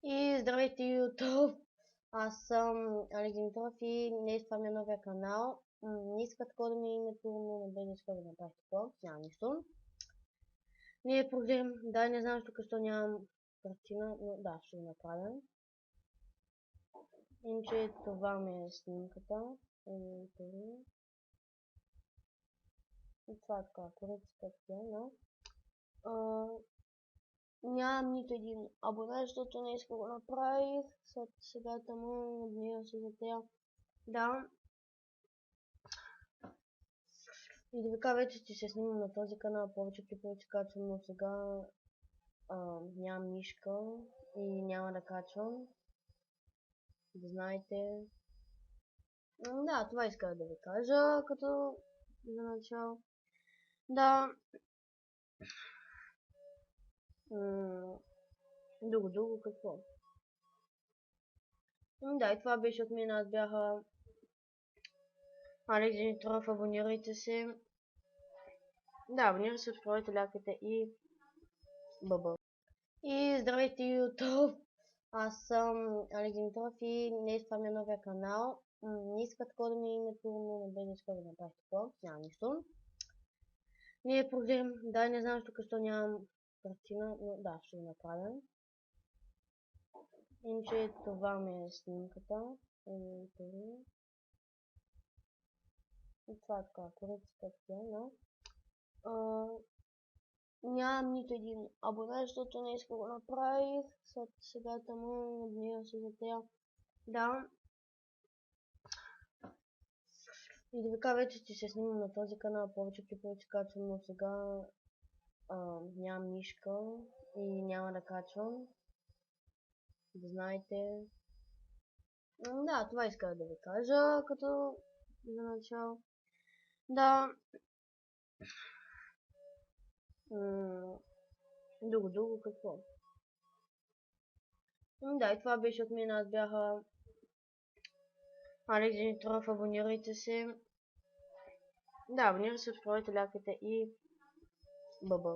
И здравейте, YouTube! Аз съм Алекс Димитров и днес това ми е новия канал. Не иска такова да ми е името, но не бе иска да направих такова. Няма нищо. Не е проблем. Да, не знам тук, що нямам картина, но да, ще го направя. Иначе това ми е снимката. И това е така, корекцията е, но нямам нито един абонат, защото не иска го направих. Сега му гнева се за тея. Да. И да ви кажа, вече ще се снимам на този канал, повече клипове ще качвам, но сега нямам мишка и няма да качвам. Да знаете. Да, това исках да ви кажа, като за начало. Да. Друго какво? Да, и това беше от мен. Аз бях Алекс Димитров, абонирайте се. Да, абонирайте се, отворете ляката и бъбъл. И здравейте, YouTube! Аз съм Алекс Димитров и днес това ми е новия канал. Не иска такова да ми е името, но не бе иска да направих такова. Няма нищо. Не е проблем. Да, не знам тук, що нямам картина, но да, ще го направя. Иначе това ми е снимката. И това е така, корекцията е, но нямам нито един абонат, защото не иска го направих. Сега му гнева се за тея. Да. И да ви кажа, вече ще се снимам на този канал, повече клипове ще качвам, но сега нямам мишка и няма да качвам. Да знаете. Да, това исках да ви кажа, като за начало. Да. Друго какво? Да, и това беше от мен. Аз бях Алекс Димитров, абонирайте се. Да, абонирайте се, отворете ляката и бъбъл.